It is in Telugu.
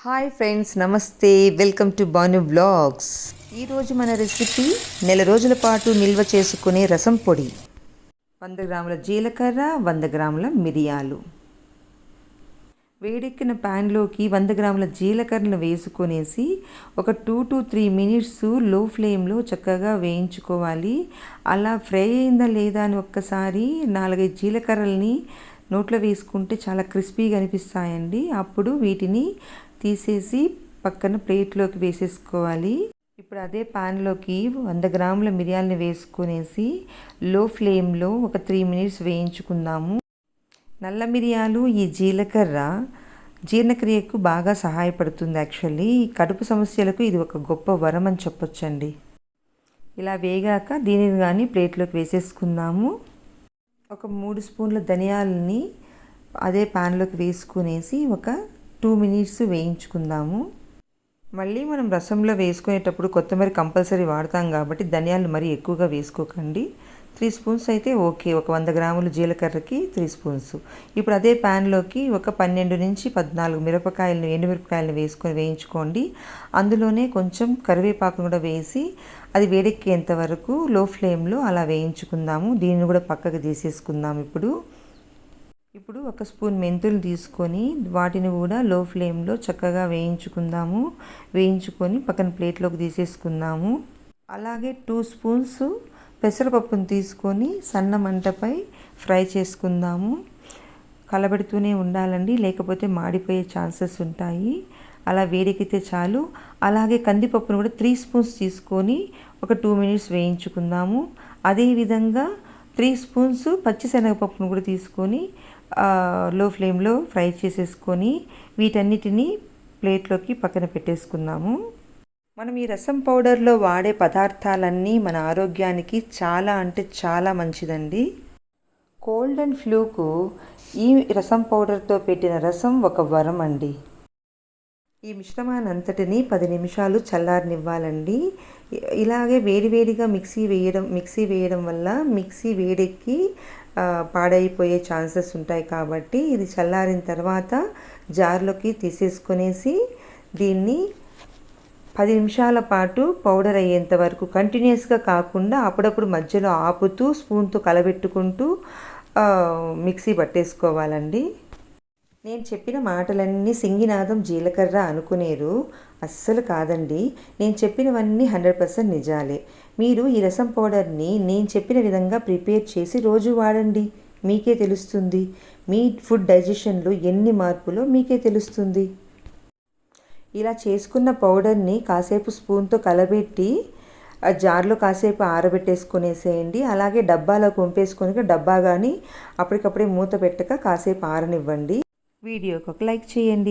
హాయ్ ఫ్రెండ్స్, నమస్తే. Welcome to Banu vlogs. ఈరోజు మన రెసిపీ నెల రోజుల పాటు నిల్వ చేసుకునే రసం పొడి. 100 గ్రాముల జీలకర్ర, 100 గ్రాముల మిరియాలు. వేడెక్కిన ప్యాన్లోకి 100 గ్రాముల జీలకర్రను వేసుకొనేసి ఒక 2 to 3 మినిట్స్ లో ఫ్లేమ్లో చక్కగా వేయించుకోవాలి. అలా ఫ్రై అయిందా లేదా అని ఒక్కసారి 4-5 జీలకర్రల్ని నోట్లో వేసుకుంటే చాలా క్రిస్పీగా అనిపిస్తాయండి. అప్పుడు వీటిని తీసేసి పక్కన ప్లేట్లోకి వేసేసుకోవాలి. ఇప్పుడు అదే ప్యాన్లోకి 100 గ్రాముల మిరియాలని వేసుకునేసి లో ఫ్లేమ్లో ఒక 3 మినిట్స్ వేయించుకుందాము. నల్ల మిరియాలు, ఈ జీలకర్ర జీర్ణక్రియకు బాగా సహాయపడుతుంది. యాక్చువల్లీ కడుపు సమస్యలకు ఇది ఒక గొప్ప వరం అని చెప్పొచ్చండి. ఇలా వేగాక దీనిని కానీ ప్లేట్లోకి వేసేసుకుందాము. ఒక 3 స్పూన్ల ధనియాలని అదే ప్యాన్లోకి వేసుకునేసి ఒక 2 మినిట్స్ వేయించుకుందాము. మళ్ళీ మనం రసంలో వేసుకునేటప్పుడు కొత్తిమీర కంపల్సరీ వాడతాం కాబట్టి ధనియాలు మరీ ఎక్కువగా వేసుకోకండి. 3 స్పూన్స్ అయితే ఓకే. ఒక 100 గ్రాముల జీలకర్రకి 3 స్పూన్స్. ఇప్పుడు అదే ప్యాన్లోకి ఒక 12 నుంచి 14 ఎండుమిరపకాయలను వేసుకొని వేయించుకోండి. అందులోనే కొంచెం కరివేపాకును కూడా వేసి అది వేడెక్కేంత వరకు లో ఫ్లేమ్లో అలా వేయించుకుందాము. దీన్ని కూడా పక్కకు తీసేసుకుందాం. ఇప్పుడు 1 స్పూన్ మెంతులు తీసుకొని వాటిని కూడా లో ఫ్లేమ్లో చక్కగా వేయించుకొని పక్కన ప్లేట్లోకి తీసేసుకుందాము. అలాగే 2 స్పూన్స్ పెసరపప్పును తీసుకొని సన్న మంటపై ఫ్రై చేసుకుందాము. కలబెడుతూనే ఉండాలండి, లేకపోతే మాడిపోయే ఛాన్సెస్ ఉంటాయి. అలా వేడెక్కితే చాలు. అలాగే కందిపప్పును కూడా 3 స్పూన్స్ తీసుకొని ఒక 2 మినిట్స్ వేయించుకుందాము. అదేవిధంగా 3 స్పూన్స్ పచ్చిశనగపప్పును కూడా తీసుకొని లో ఫ్లేమ్లో ఫ్రై చేసేసుకొని వీటన్నిటిని ప్లేట్లోకి పక్కన పెట్టేసుకుందాము. మనం ఈ రసం పౌడర్లో వాడే పదార్థాలన్నీ మన ఆరోగ్యానికి చాలా అంటే చాలా మంచిదండి. కోల్డ్ అండ్ ఫ్లూకు ఈ రసం పౌడర్తో పెట్టిన రసం ఒక వరం అండి. ఈ మిశ్రమాన్ని అంతటిని 10 నిమిషాలు చల్లారనివ్వాలండి. ఇలాగే వేడివేడిగా మిక్సీ వేయడం వల్ల మిక్సీ వేడెక్కి పాడైపోయే ఛాన్సెస్ ఉంటాయి. కాబట్టి ఇది చల్లారిన తర్వాత జార్లోకి తీసేసుకొనేసి దీన్ని 10 నిమిషాల పాటు పౌడర్ అయ్యేంత వరకు కంటిన్యూస్గా కాకుండా అప్పుడప్పుడు మధ్యలో ఆపుతూ స్పూన్తో కలబెట్టుకుంటూ మిక్సీ పట్టేసుకోవాలండి. నేను చెప్పిన మాటలన్నీ సింగినాదం జీలకర్ర అనుకునేరు, అస్సలు కాదండి. నేను చెప్పినవన్నీ 100% నిజాలే. మీరు ఈ రసం పౌడర్ని నేను చెప్పిన విధంగా ప్రిపేర్ చేసి రోజు వాడండి. మీకే తెలుస్తుంది మీ ఫుడ్ డైజెషన్లో ఎన్ని మార్పులో మీకే తెలుస్తుంది. ఇలా చేసుకున్న పౌడర్ని కాసేపు స్పూన్తో కలబెట్టి ఆ జార్లో కాసేపు ఆరబెట్టేసుకునేసేయండి. అలాగే డబ్బాలో పంపేసుకొని డబ్బా కానీ అప్పటికప్పుడే మూత పెట్టక కాసేపు ఆరనివ్వండి. వీడియోకి ఒక లైక్ చేయండి.